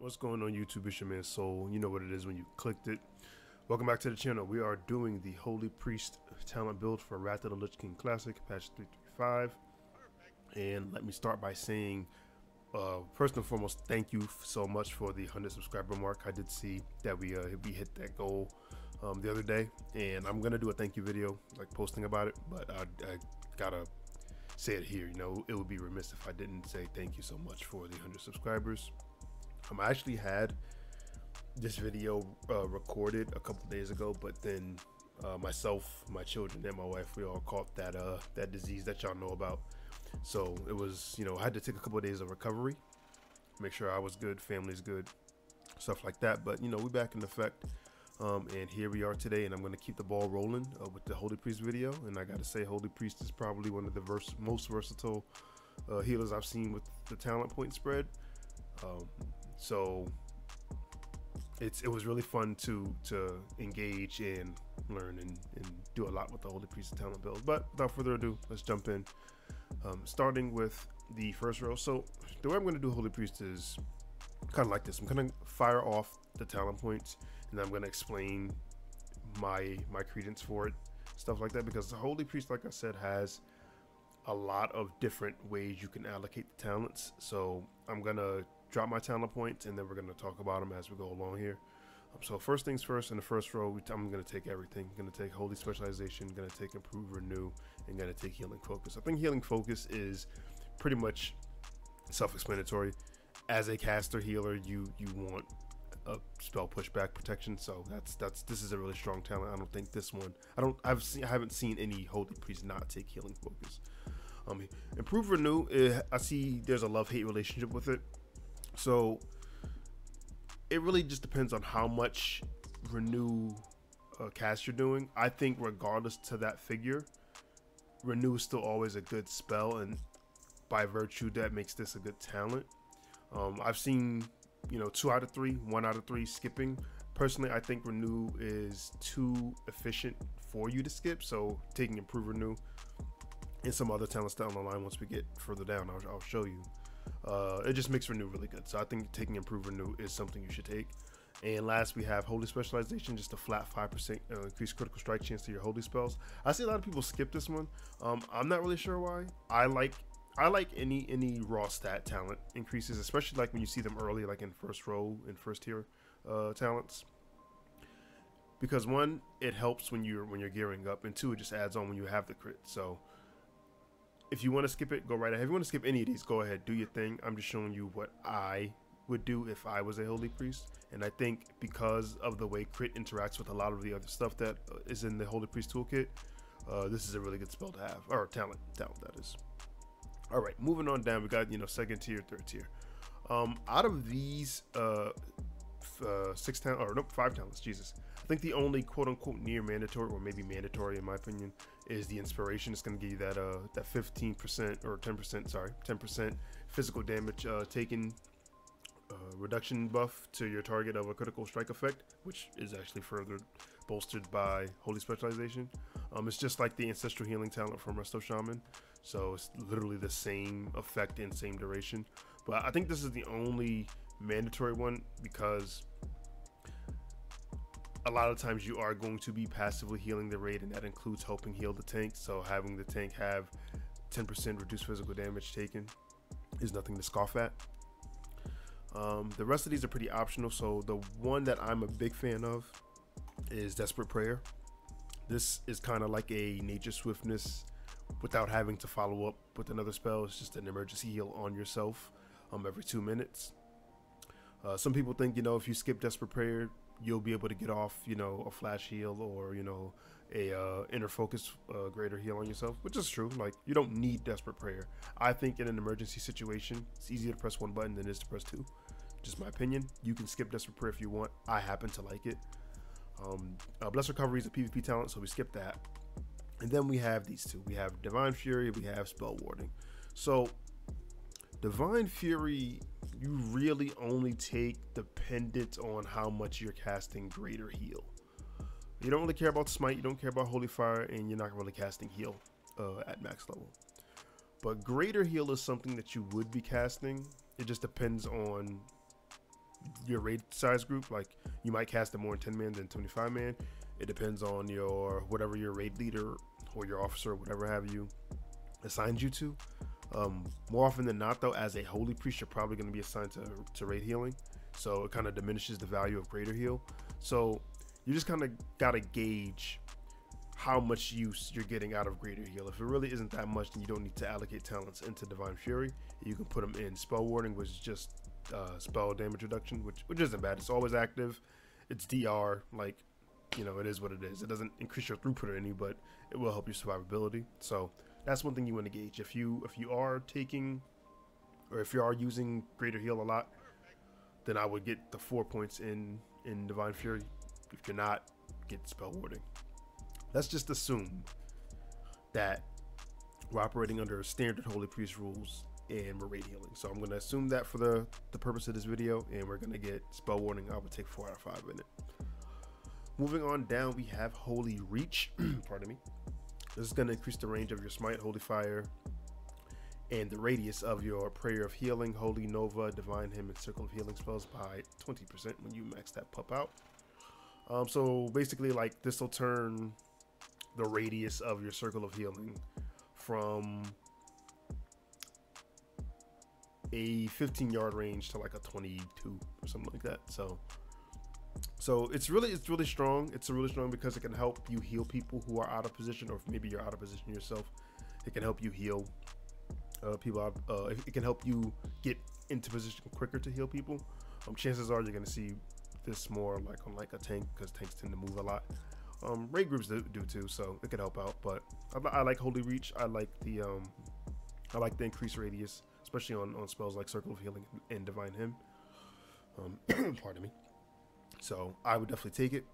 What's going on YouTube? It's your man Soul. You know what it is when you clicked it. Welcome back to the channel. We are doing the Holy Priest talent build for Wrath of the Lich King Classic, patch 335. And let me start by saying, first and foremost, thank you so much for the 100 subscriber mark. I did see that we hit that goal the other day, and I'm gonna do a thank you video, like posting about it. But I gotta say it here. You know, it would be remiss if I didn't say thank you so much for the 100 subscribers. I actually had this video recorded a couple days ago, but then myself, my children, and my wife, we all caught that disease that y'all know about. So it was, you know, I had to take a couple of days of recovery, make sure I was good, family's good, stuff like that. But you know, we're back in effect, and here we are today, and I'm going to keep the ball rolling with the Holy Priest video. And I gotta say, Holy Priest is probably one of the most versatile healers I've seen with the talent point spread. So it was really fun to engage and learn and do a lot with the Holy Priest talent build. But without further ado, let's jump in. Starting with the first row. So the way I'm going to do Holy Priest is kind of like this. I'm going to fire off the talent points, and I'm going to explain my credence for it, stuff like that, because the Holy Priest, like I said, has a lot of different ways you can allocate the talents. So I'm going to drop my talent points, and then we're going to talk about them as we go along here. So first things first, in the first row, I'm going to take everything. I'm going to take Holy Specialization, going to take Improve Renew, and going to take Healing Focus. I think Healing Focus is pretty much self-explanatory. As a caster healer, you want a spell pushback protection, so this is a really strong talent. I don't think this one, I haven't seen any Holy Priest not take Healing Focus. Improve Renew, I see there's a love-hate relationship with it. So it really just depends on how much renew cast you're doing. I think regardless to that figure, renew is still always a good spell, and by virtue that makes this a good talent. I've seen, you know, 2 out of 3, 1 out of 3 skipping. Personally, I think renew is too efficient for you to skip, so taking Improve Renew and some other talents down the line, once we get further down, I'll show you. It just makes renew really good, so I think taking Improve Renew is something you should take. And last, we have Holy Specialization, just a flat 5% increased critical strike chance to your holy spells. I see a lot of people skip this one. I'm not really sure why. I like any raw stat talent increases, especially like when you see them early, like in first row and first tier talents, because one, it helps when you're gearing up, and two, it just adds on when you have the crit. So if you want to skip it, go right ahead. If you want to skip any of these, go ahead, do your thing. I'm just showing you what I would do if I was a Holy Priest. And I think because of the way crit interacts with a lot of the other stuff that is in the Holy Priest toolkit, this is a really good spell to have, or talent that is. All right, moving on down, we got, you know, second tier, third tier. Out of these 5 talents, Jesus, I think the only quote-unquote near mandatory, or maybe mandatory in my opinion, is the Inspiration. It's going to give you that 15% or 10%, sorry, 10% physical damage taken reduction buff to your target of a critical strike effect, which is actually further bolstered by Holy Specialization. It's just like the Ancestral Healing talent from Resto Shaman, so it's literally the same effect and same duration. But I think this is the only mandatory one, because a lot of times you are going to be passively healing the raid, and that includes helping heal the tank. So having the tank have 10% reduced physical damage taken is nothing to scoff at. The rest of these are pretty optional. So the one that I'm a big fan of is Desperate Prayer. This is kind of like a Nature Swiftness without having to follow up with another spell. It's just an emergency heal on yourself every 2 minutes. Some people think, you know, if you skip Desperate Prayer, you'll be able to get off, you know, a flash heal, or, you know, a inner focus greater heal on yourself, which is true. Like, you don't need Desperate Prayer. I think in an emergency situation, it's easier to press 1 button than it is to press 2. Just my opinion. You can skip Desperate Prayer if you want. I happen to like it. Blessed Recovery is a PvP talent, so we skip that. And then we have these two. We have Divine Fury, we have Spell Warding. So Divine Fury, you really only take dependent on how much you're casting Greater Heal. You don't really care about Smite, you don't care about Holy Fire, and you're not really casting Heal at max level. But Greater Heal is something that you would be casting. It just depends on your raid size group. Like you might cast it more in 10 man than 25 man. It depends on your whatever your raid leader or your officer, whatever have you, assigns you to. More often than not, though, as a holy priest, you're probably going to be assigned to raid healing, so it kind of diminishes the value of greater heal. So you just kind of gotta gauge how much use you're getting out of greater heal. If it really isn't that much, then you don't need to allocate talents into divine fury. You can put them in spell warding, which is just spell damage reduction, which isn't bad. It's always active. It's DR, like, you know, it is what it is. It doesn't increase your throughput or any, but it will help your survivability. So that's one thing you want to gauge. If you are taking, or if you are using greater heal a lot, then I would get the 4 points in divine fury. If you're not, get spell warding. Let's just assume that we're operating under standard holy priest rules and we're raid healing. So I'm going to assume that for the purpose of this video, and we're going to get spell warding. I would take 4 out of 5 in it. Moving on down, we have holy reach. Pardon me. This is going to increase the range of your smite, holy fire, and the radius of your prayer of healing, holy nova, divine hymn, and circle of healing spells by 20% when you max that pup out. So basically, like, this will turn the radius of your circle of healing from a 15-yard range to like a 22 or something like that. So it's really strong. It's really strong because it can help you heal people who are out of position, or if maybe you're out of position yourself. It can help you heal people out. It can help you get into position quicker to heal people. Chances are you're going to see this more like on like a tank, because tanks tend to move a lot. Raid groups do too, so it could help out. But I like holy reach. I like the increased radius, especially on spells like circle of healing and divine hymn. Pardon me. So I would definitely take it.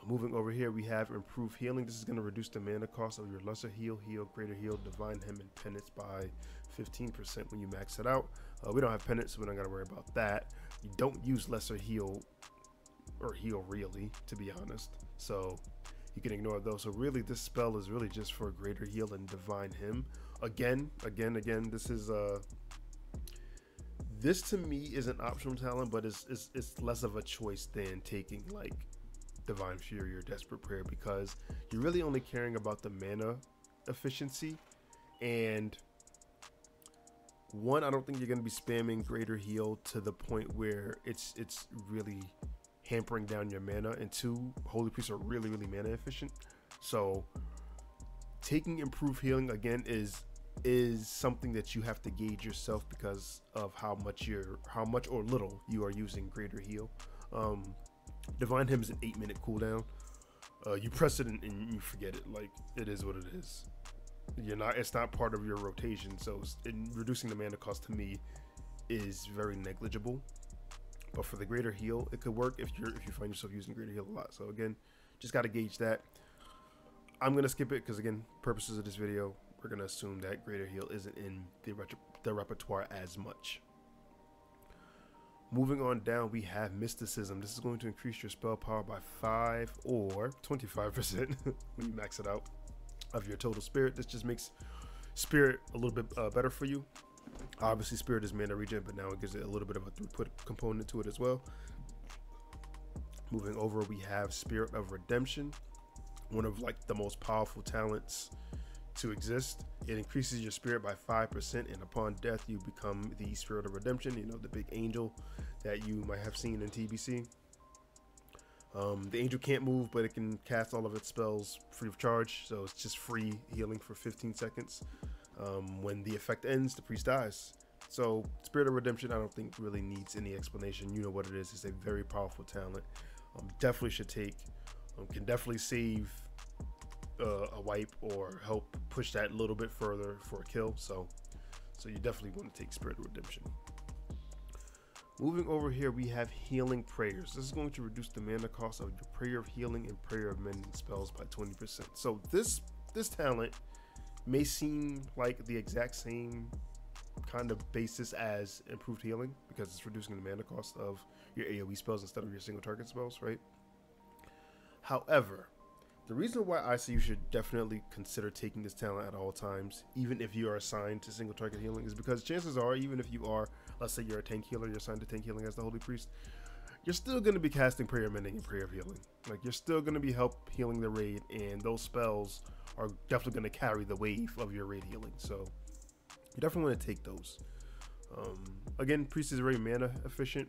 Moving over here, we have improved healing. This is going to reduce the mana cost of your lesser heal, greater heal, divine hymn, and penance by 15% when you max it out. We don't have penance, so we don't got to worry about that. You don't use lesser heal or heal really, to be honest, so you can ignore those. So really, this spell is really just for greater heal and divine hymn. Again, this is this to me is an optional talent, but it's less of a choice than taking like divine fury or desperate prayer, because you're really only caring about the mana efficiency. And one, I don't think you're going to be spamming greater heal to the point where it's really hampering down your mana, and two, holy priests are really mana efficient. So taking improved healing again is something that you have to gauge yourself because of how much or little you are using greater heal. Divine hymn is an 8-minute cooldown. You press it and you forget it. Like, it is what it is. It's not part of your rotation, so reducing the mana cost to me is very negligible. But for the greater heal, it could work if you find yourself using greater heal a lot. So again, just got to gauge that. I'm gonna skip it because, again, purposes of this video, we're gonna assume that greater heal isn't in the repertoire as much. Moving on down, we have mysticism. This is going to increase your spell power by 5 or 25% when you max it out of your total spirit. This just makes spirit a little bit better for you. Obviously, spirit is mana regen, but now it gives it a little bit of a throughput component to it as well. Moving over, we have Spirit of Redemption, one of like the most powerful talents to exist. It increases your spirit by 5%, and upon death, you become the Spirit of Redemption. You know, the big angel that you might have seen in TBC. The angel can't move, but it can cast all of its spells free of charge, so it's just free healing for 15 seconds. When the effect ends, the priest dies. So Spirit of Redemption, I don't think really needs any explanation. You know what it is. It's a very powerful talent. Definitely should take. Can definitely save a wipe or help push that a little bit further for a kill. So you definitely want to take Spirit of Redemption. Moving over here, we have healing prayers. This is going to reduce the mana cost of your prayer of healing and prayer of mending spells by 20%. So this talent may seem like the exact same kind of basis as improved healing, because it's reducing the mana cost of your AoE spells instead of your single target spells, right? However, The reason why I say you should definitely consider taking this talent at all times, even if you are assigned to single target healing, is because chances are, even if you are, let's say you're a tank healer, you're assigned to tank healing as the Holy Priest, you're still going to be casting Prayer Mending and Prayer of Healing. Like, you're still going to be help healing the raid, and those spells are definitely going to carry the wave of your raid healing. So you definitely want to take those. Again, Priest is very mana efficient,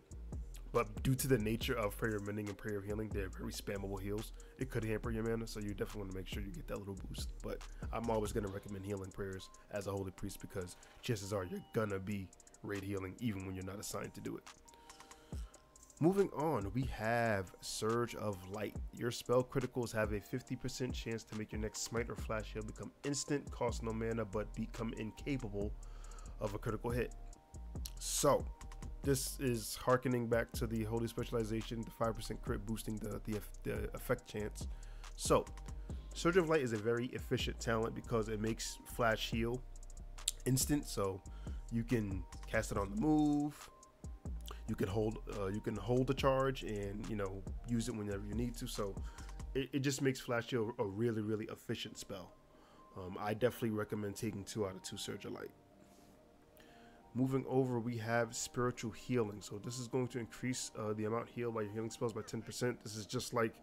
but due to the nature of Prayer Mending and Prayer of Healing, they're very spammable heals. It could hamper your mana, so you definitely want to make sure you get that little boost. But I'm always going to recommend healing prayers as a Holy Priest, because chances are you're going to be raid healing even when you're not assigned to do it. Moving on, we have Surge of Light. Your spell criticals have a 50% chance to make your next smite or flash heal become instant, cost no mana, but become incapable of a critical hit. So this is harkening back to the Holy Specialization, the 5% crit boosting the effect chance. So Surge of Light is a very efficient talent because it makes flash heal instant, so you can cast it on the move. You can hold the charge and, you know, use it whenever you need to. So it just makes flash heal a really efficient spell. I definitely recommend taking 2 out of 2 Surge of Light. Moving over, we have Spiritual Healing. So this is going to increase the amount healed by your healing spells by 10%. This is just like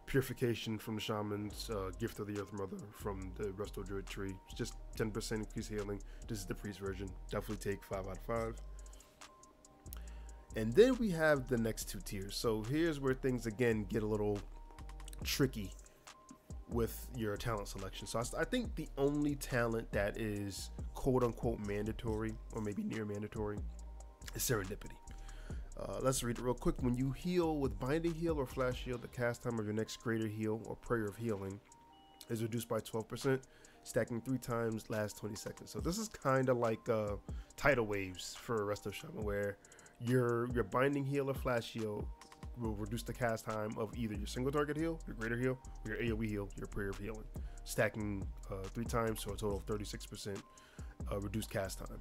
Purification from the Shaman's, Gift of the Earth Mother from the Resto Druid tree. It's just 10% increased healing. This is the Priest version. Definitely take 5 out of 5. And then we have the next 2 tiers. So here's where things again get a little tricky with your talent selection. So I think the only talent that is quote unquote mandatory, or maybe near mandatory, is Serendipity. Let's read it real quick. When you heal with Binding Heal or Flash Heal, the cast time of your next Greater Heal or Prayer of Healing is reduced by 12%, stacking 3 times, lasts 20 seconds. So this is kind of like tidal waves for Resto Shaman, where your Binding Heal or Flash Heal will reduce the cast time of either your single target heal, your Greater Heal, or your AoE heal, your Prayer of Healing, stacking 3 times, so a total of 36% reduced cast time.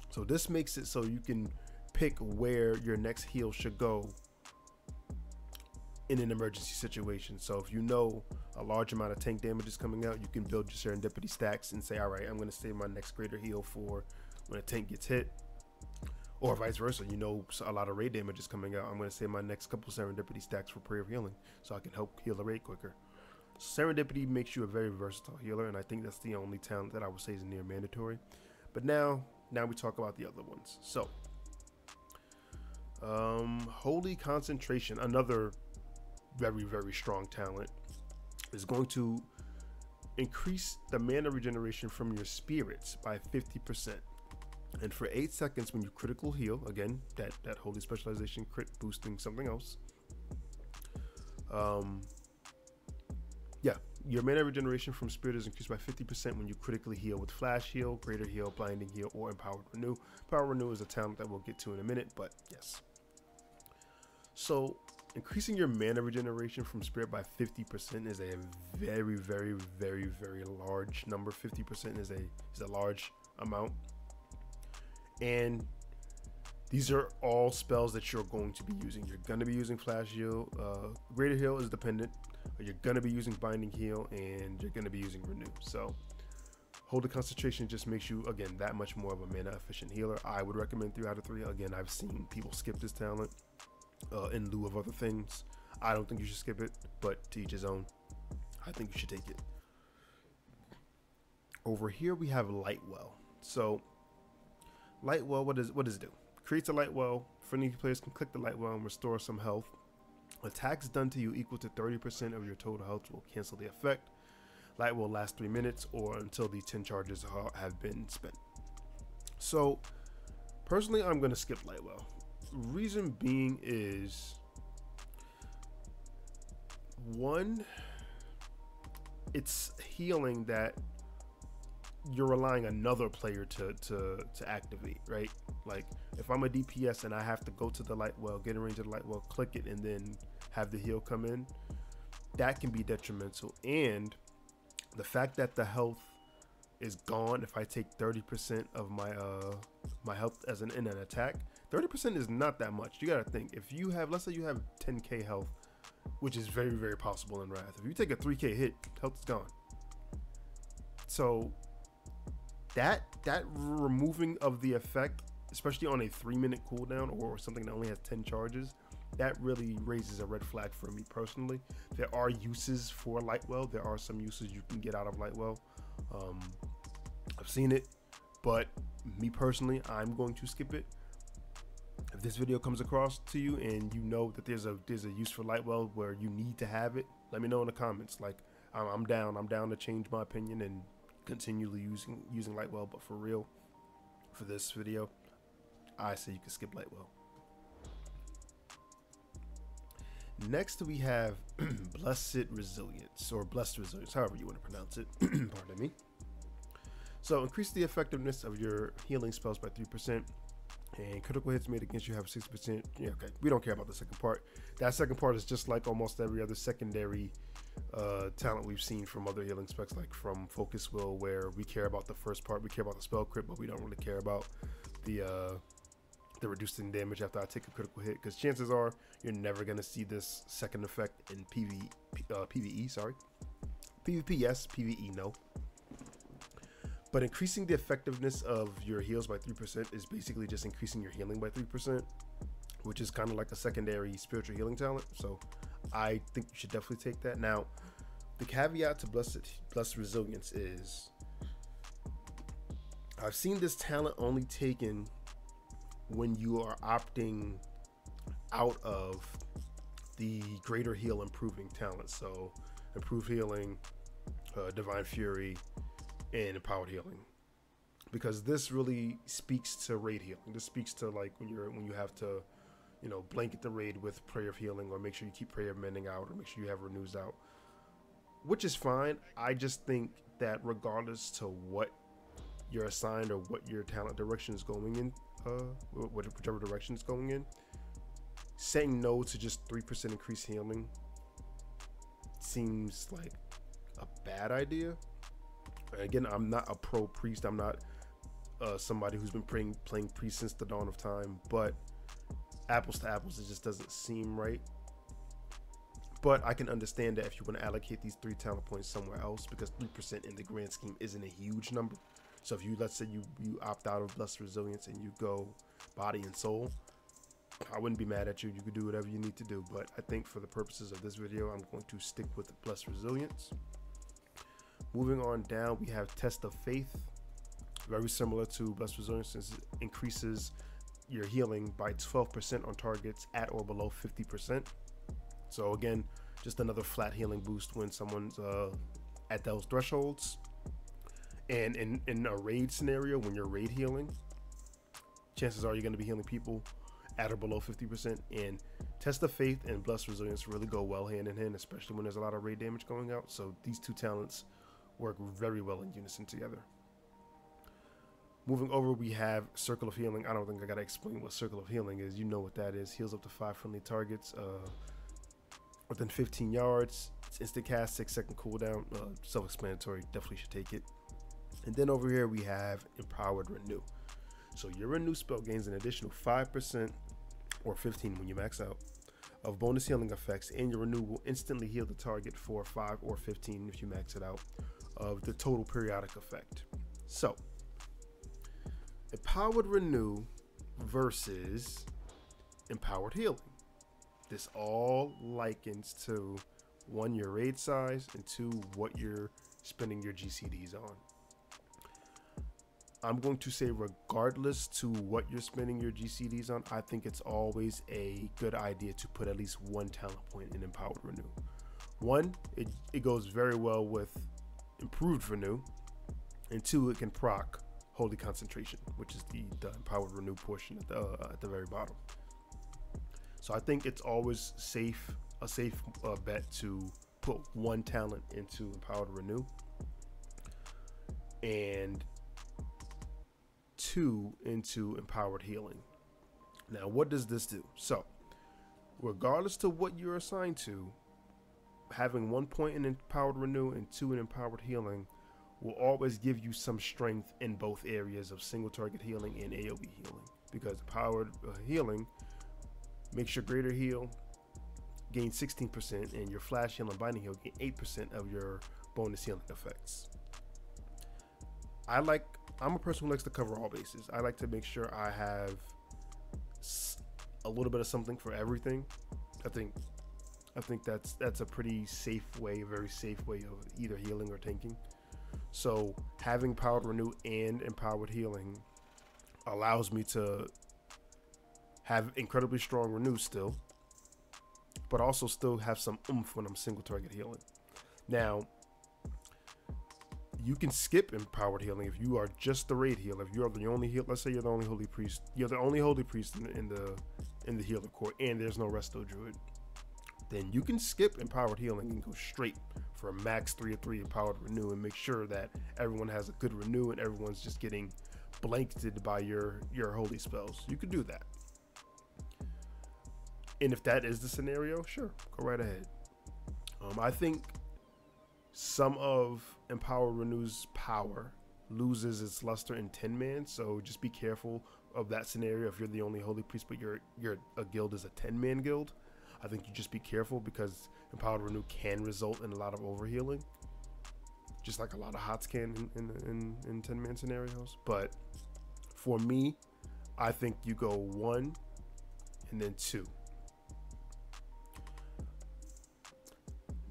So this makes it so you can pick where your next heal should go in an emergency situation. So if you know a large amount of tank damage is coming out, you can build your Serendipity stacks and say, all right, I'm going to save my next Greater Heal for when a tank gets hit. Or vice versa, you know a lot of raid damage is coming out, I'm going to save my next couple Serendipity stacks for Prayer of Healing so I can help heal the raid quicker. Serendipity makes you a very versatile healer, and I think that's the only talent that I would say is near mandatory. But now we talk about the other ones. So Holy Concentration, another very strong talent, is going to increase the mana regeneration from your spirits by 50%. And for 8 seconds, when you critical heal, again, that Holy Specialization crit boosting something else, your mana regeneration from spirit is increased by 50% when you critically heal with Flash Heal, Greater Heal, Blinding Heal, or Empowered Renew. Empowered Renew is a talent that we'll get to in a minute, but yes. So increasing your mana regeneration from spirit by 50% is a very large number. 50% is a large amount. And these are all spells that you're going to be using. You're going to be using Flash Heal. Greater Heal is dependent. You're going to be using Binding Heal, and you're going to be using Renew. So Holy Concentration just makes you, again, that much more of a mana efficient healer. I would recommend 3 out of 3. Again, I've seen people skip this talent in lieu of other things. I don't think you should skip it, but to each his own. I think you should take it. Over here we have Lightwell. So Lightwell, what does it do? Creates a Lightwell. Friendly players can click the Lightwell and restore some health. Attacks done to you equal to 30% of your total health will cancel the effect. Light will last 3 minutes or until the 10 charges have been spent. So personally, I'm going to skip Lightwell. Reason being is, one, it's healing that you're relying another player to activate, right? Like if I'm a DPS and I have to go to the Lightwell, get in range of the Lightwell, click it, and then have the heal come in, that can be detrimental. And the fact that the health is gone if I take 30% of my health in an attack, 30% is not that much. You gotta think, if you have, let's say you have 10k health which is very, very possible in Wrath. If you take a 3k hit, health is gone. So that removing of the effect, especially on a 3-minute cooldown or something that only has 10 charges, that really raises a red flag for me personally. There are uses for Lightwell. There are some uses you can get out of Lightwell. I've seen it, but me personally, I'm going to skip it. If this video comes across to you and you know that there's a use for Lightwell where you need to have it, let me know in the comments. Like, I'm down to change my opinion and continually using Lightwell, but for real, for this video, I say you can skip Lightwell. Next we have Blessed Resilience, or Blessed Resilience, however you want to pronounce it. Pardon me. So increase the effectiveness of your healing spells by 3%, and critical hits made against you have 6%. Yeah, okay, we don't care about the second part. That second part is just like almost every other secondary talent we've seen from other healing specs, like from Focus Will, where we care about the first part, we care about the spell crit, but we don't really care about the reducing damage after I take a critical hit, because chances are you're never going to see this second effect in PvE, sorry. PvP, yes. PvE, no. But increasing the effectiveness of your heals by 3% is basically just increasing your healing by 3%, which is kind of like a secondary spiritual healing talent. So I think you should definitely take that. Now, the caveat to Blessed Resilience is I've seen this talent only taken when you are opting out of the greater heal improving talent. So improved healing, divine fury, and empowered healing, because this really speaks to raid healing. This speaks to like when you have to, you know, blanket the raid with prayer of healing, or make sure you keep prayer of mending out, or make sure you have renews out, which is fine. I just think that regardless to what you're assigned or what your talent direction is going in, whichever direction it's going in, saying no to just 3% increased healing seems like a bad idea. Again, I'm not a pro priest. I'm not somebody who's been playing priest since the dawn of time, but apples to apples, it just doesn't seem right. But I can understand that if you want to allocate these 3 talent points somewhere else, because 3% in the grand scheme isn't a huge number. So if you, let's say you opt out of Blessed Resilience and you go body and soul, I wouldn't be mad at you. You could do whatever you need to do. But I think for the purposes of this video, I'm going to stick with Blessed Resilience. Moving on down, we have Test of Faith. Very similar to Blessed Resilience, since it increases your healing by 12% on targets at or below 50%. So again, just another flat healing boost when someone's at those thresholds. And in a raid scenario, when you're raid healing, chances are you're going to be healing people at or below 50%. And Test of Faith and Blessed Resilience really go well hand in hand, especially when there's a lot of raid damage going out. So these 2 talents work very well in unison together. Moving over, we have Circle of Healing. I don't think I gotta explain what Circle of Healing is. You know what that is. Heals up to 5 friendly targets within 15 yards. It's instant cast, 6-second cooldown. Self-explanatory. Definitely should take it. And then over here we have Empowered Renew. So your Renew spell gains an additional 5% or 15 when you max out of bonus healing effects, and your Renew will instantly heal the target for 5 or 15 if you max it out of the total periodic effect. So Empowered Renew versus Empowered Healing. This all likens to 1, your raid size, and 2, what you're spending your GCDs on. I'm going to say regardless to what you're spending your GCDs on, I think it's always a good idea to put at least 1 talent point in Empowered Renew. 1, it goes very well with Improved Renew, and 2, it can proc Holy Concentration, which is the Empowered Renew portion at the very bottom. So I think it's always a safe bet to put 1 talent into Empowered Renew and 2 into Empowered Healing. Now, what does this do? So, regardless to what you're assigned to, having 1 point in Empowered Renew and 2 in Empowered Healing will always give you some strength in both areas of single target healing and AoE healing, because Empowered Healing makes your greater heal, gain 16%, and your Flash Heal and Binding Heal gain 8% of your bonus healing effects. I'm a person who likes to cover all bases. I like to make sure I have a little bit of something for everything. I think that's a pretty safe way, a very safe way of either healing or tanking. So having Powered Renew and Empowered Healing allows me to have incredibly strong Renew still, but also still have some oomph when I'm single target healing. Now, you can skip Empowered Healing if you are just the raid healer. If you're the only healer, let's say you're the only holy priest. You're the only holy priest in the healer core, and there's no resto druid. Then you can skip Empowered Healing and go straight for a max 3 of 3 Empowered Renew, and make sure that everyone has a good Renew and everyone's just getting blanketed by your holy spells. You could do that. And if that is the scenario, sure, go right ahead. I think some of Empowered Renew's power loses its luster in 10-man, so just be careful of that scenario. If you're the only holy priest but your a guild is a 10-man guild, I think you just be careful, because Empowered Renew can result in a lot of overhealing, just like a lot of HOTS can in 10-man scenarios. But for me, I think you go 1 and then 2.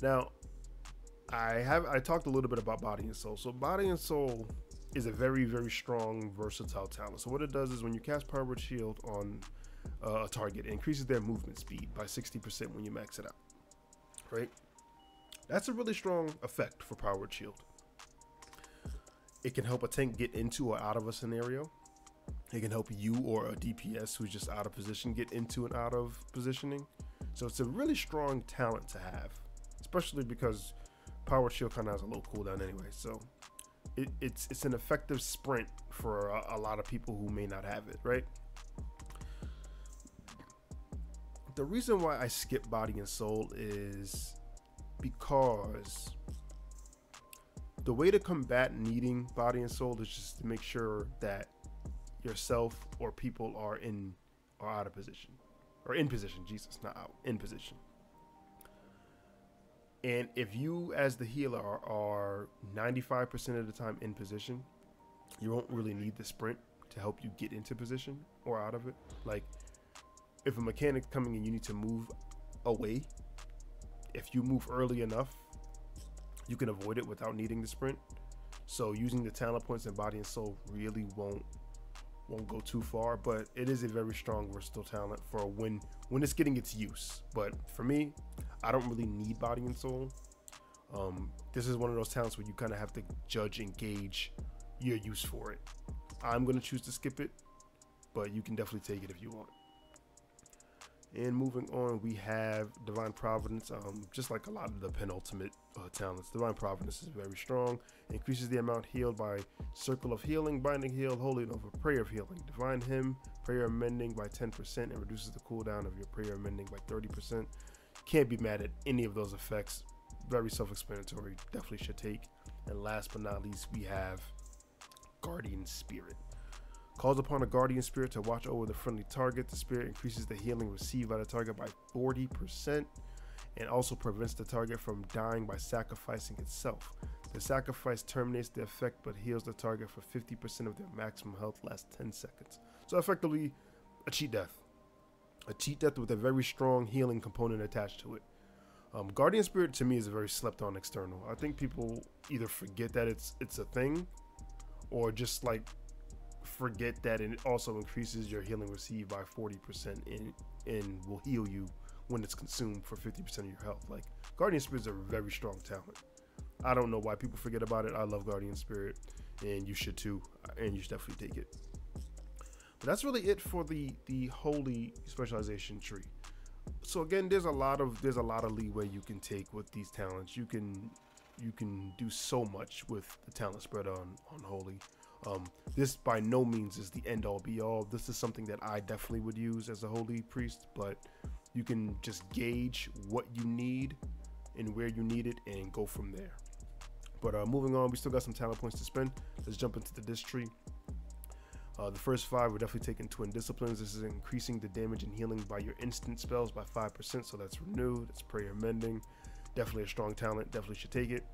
Now, I talked a little bit about Body and Soul. So Body and Soul is a very, very strong, versatile talent. So what it does is when you cast Powered Shield on a target, it increases their movement speed by 60% when you max it out, right? That's a really strong effect for Powered Shield. It can help a tank get into or out of a scenario. It can help you or a DPS who's just out of position get into and out of positioning. So it's a really strong talent to have, especially because Powered Shield kind of has a low cooldown anyway. So it's an effective sprint for a lot of people who may not have it, right? The reason why I skip Body and Soul is because the way to combat needing Body and Soul is just to make sure that yourself or people are out of position, or in position. Jesus, not out, in position. And if you as the healer are 95% of the time in position, you won't really need the sprint to help you get into position or out of it. Like, if a mechanic coming in, you need to move away. If you move early enough, you can avoid it without needing the sprint. So using the talent points in Body and Soul really won't go too far, but it is a very strong, versatile talent for when it's getting its use. But for me, I don't really need Body and Soul. This is one of those talents where you kind of have to judge and gauge your use for it. I'm going to choose to skip it, but you can definitely take it if you want. And moving on, we have Divine Providence. Just like a lot of the penultimate talents, Divine Providence is very strong. It increases the amount healed by Circle of Healing, Binding Heal, Holy Nova, Prayer of Healing, Divine Hymn, Prayer of Mending by 10%, and reduces the cooldown of your Prayer of Mending by 30%. Can't be mad at any of those effects. Very self-explanatory. Definitely should take. And last but not least, we have Guardian Spirit. Calls upon a Guardian Spirit to watch over the friendly target. The spirit increases the healing received by the target by 40% and also prevents the target from dying by sacrificing itself. The sacrifice terminates the effect but heals the target for 50% of their maximum health lasts 10 seconds. So effectively a cheat death. A cheat death with a very strong healing component attached to it. Guardian Spirit to me is a very slept on external. I think people either forget that it's a thing, or just like forget that it also increases your healing received by 40% and will heal you when it's consumed for 50% of your health. Like, Guardian Spirit is a very strong talent. I don't know why people forget about it. I love Guardian Spirit, and you should too, and you should definitely take it. But that's really it for the holy specialization tree. So again, there's a lot of leeway you can take with these talents. You can do so much with the talent spread on holy. This by no means is the end all be all. This is something that I definitely would use as a holy priest, but you can just gauge what you need and where you need it and go from there. But moving on, we still got some talent points to spend. Let's jump into the disc tree. The first 5, we're definitely taking Twin Disciplines. This is increasing the damage and healing by your instant spells by 5%. So that's Renew, that's Prayer Mending. Definitely a strong talent, definitely should take it.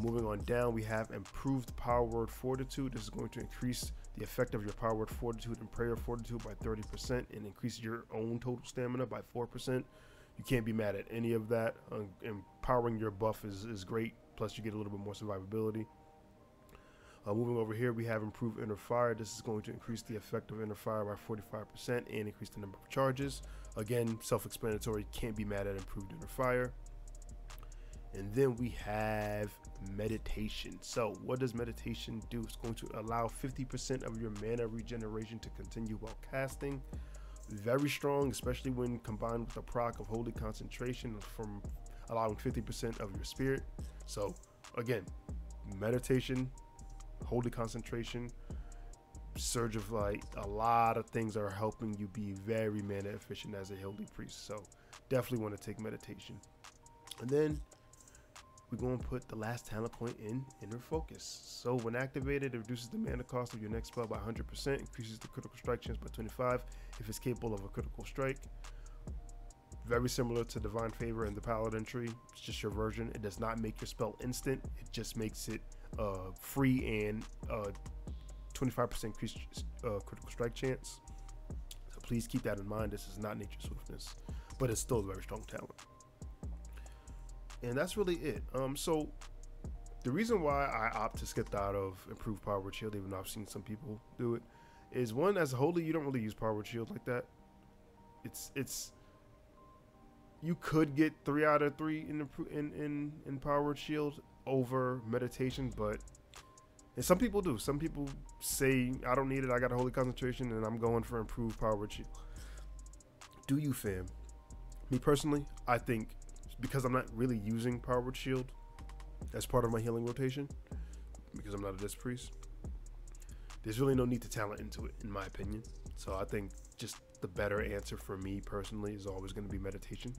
Moving on down, we have Improved Power Word Fortitude. This is going to increase the effect of your Power Word Fortitude and Prayer Fortitude by 30% and increase your own total stamina by 4%. You can't be mad at any of that. Empowering your buff is great, plus you get a little bit more survivability. Moving over here, we have Improved Inner Fire. This is going to increase the effect of Inner Fire by 45% and increase the number of charges. Again, self-explanatory, can't be mad at Improved Inner Fire. And then we have Meditation. So what does Meditation do? It's going to allow 50% of your mana regeneration to continue while casting. Very strong, especially when combined with a proc of Holy Concentration from allowing 50% of your spirit. So again, Meditation, Holy Concentration, Surge of Light, a lot of things are helping you be very mana efficient as a Holy Priest. So definitely want to take Meditation. And then we're going to put the last talent point in Inner Focus. So when activated, it reduces the mana cost of your next spell by 100%, increases the critical strike chance by 25 if it's capable of a critical strike. Very similar to Divine Favor and the Paladin tree. It's just your version. It does not make your spell instant. It just makes it free and 25% increased critical strike chance. So please keep that in mind. This is not Nature Swiftness, but it's still a very strong talent. And that's really it. So the reason why I opt to skip out of Improved Power Word Shield, even though I've seen some people do it, is one, as a Holy, you don't really use Power Word Shield like that. It's you could get 3 out of 3 in Power Word Shield over Meditation, but and some people do. Some people say I don't need it. I got a Holy Concentration, and I'm going for Improved Power Word Shield. Do you, fam? Me personally, I think, because I'm not really using Power Word Shield as part of my healing rotation, because I'm not a Disc Priest, there's really no need to talent into it, in my opinion. So I think just the better answer for me personally is always going to be Meditation.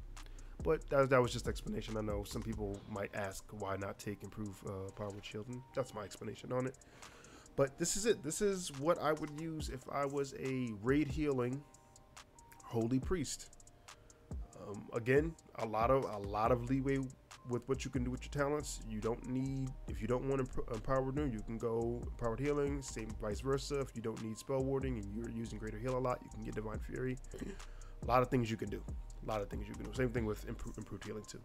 But that was just explanation. I know some people might ask why not take Improved Power Word Shield, and that's my explanation on it. But this is it. This is what I would use if I was a raid healing Holy Priest. Again, a lot of leeway with what you can do with your talents. You don't need, if you don't want Empowered Renew, you can go Empowered Healing, same vice versa. If you don't need Spell Warding and you're using Greater Heal a lot, you can get Divine Fury. A lot of things you can do. Same thing with improved healing too.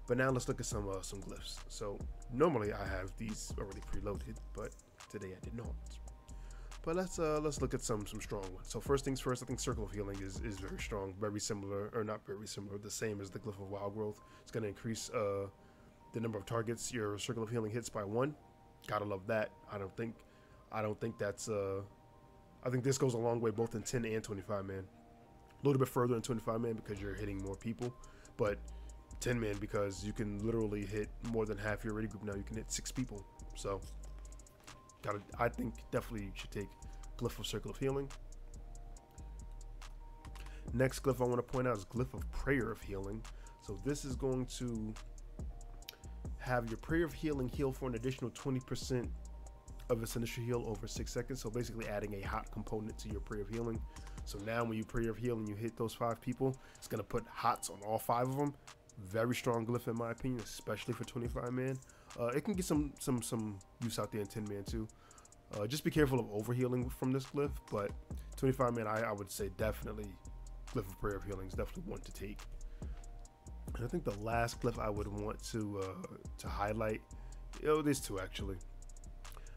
But now let's look at some glyphs. So normally I have these already preloaded, but today I did not. But let's look at some strong ones. So first things first, I think Circle of Healing is very strong, very similar, or not very similar, the same as the Glyph of Wild Growth. It's going to increase the number of targets your Circle of Healing hits by 1. Gotta love that. I don't think that's I think this goes a long way both in 10 and 25 man. A little bit further in 25 man because you're hitting more people, but 10 man because you can literally hit more than half your raid group now. You can hit 6 people. So I think definitely you should take Glyph of Circle of Healing. Next glyph I want to point out is Glyph of Prayer of Healing. So this is going to have your Prayer of Healing heal for an additional 20% of its initial heal over 6 seconds. So basically adding a hot component to your Prayer of Healing. So now when you Prayer of Healing, you hit those 5 people, it's going to put hots on all 5 of them. Very strong glyph in my opinion, especially for 25 man. It can get some use out there in 10 man too. Just be careful of overhealing from this glyph, but 25 man, I would say definitely Glyph of Prayer of Healing is definitely one to take. And I think the last glyph I would want to highlight, there's 2 actually.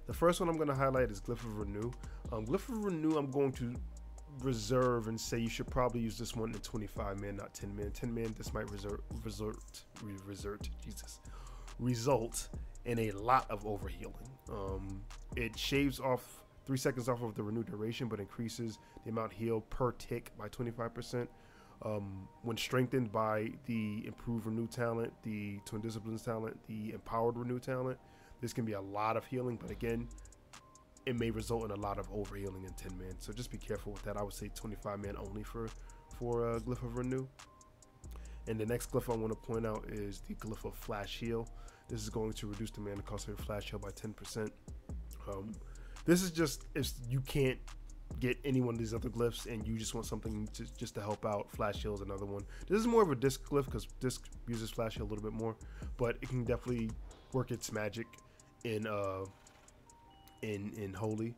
The first one I'm going to highlight is Glyph of Renew. Glyph of Renew, I'm going to reserve and say you should probably use this one in 25 man, not 10 man. 10 man, this might result in a lot of overhealing. It shaves off 3 seconds off of the renew duration, but increases the amount healed per tick by 25%. When strengthened by the improved renew talent, the Twin Disciplines talent, the empowered renew talent, this can be a lot of healing, but again, it may result in a lot of overhealing in 10 man. So just be careful with that. I would say 25 man only for Glyph of Renew. And the next glyph I want to point out is the Glyph of Flash Heal. This is going to reduce the mana cost of your Flash Heal by 10%. this is just if you can't get any one of these other glyphs and you just want something just to help out. Flash heal is another one. This is more of a disc glyph because disc uses flash heal a little bit more, but it can definitely work its magic in holy,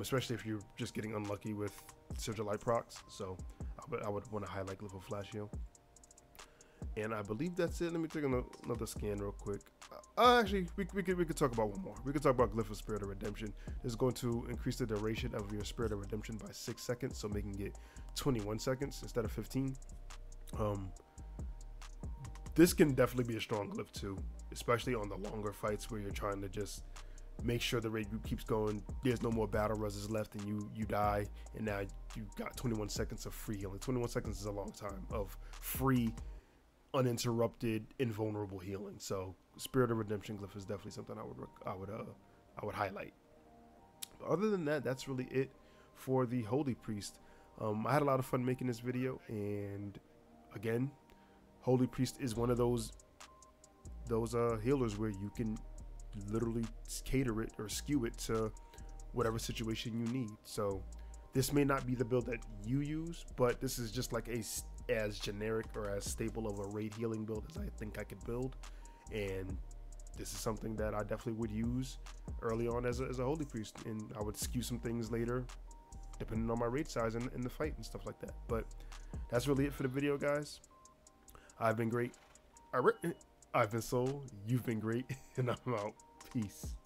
especially if you're just getting unlucky with Surge of Light procs. So I would want to highlight glyph of flash heal. And I believe that's it. Let me take another scan real quick. Actually, we could talk about one more. We could talk about Glyph of Spirit of Redemption. This is going to increase the duration of your Spirit of Redemption by 6 seconds, so making it 21 seconds instead of 15. This can definitely be a strong glyph too, especially on the longer fights where you're trying to just make sure the raid group keeps going. There's no more battle reses left, and you die, and now you got 21 seconds of free healing. 21 seconds is a long time of free, uninterrupted, invulnerable healing. So Spirit of Redemption glyph is definitely something I would highlight. But other than that, that's really it for the Holy Priest. I had a lot of fun making this video, and again, Holy Priest is one of those healers where you can literally cater it or skew it to whatever situation you need. So this may not be the build that you use, but this is just like as generic or as stable of a raid healing build as I think I could build, and this is something that I definitely would use early on as a Holy Priest, and I would skew some things later depending on my raid size in the fight and stuff like that. But that's really it for the video, guys. I've been great. I've been Soul. You've been great, and I'm out. Peace.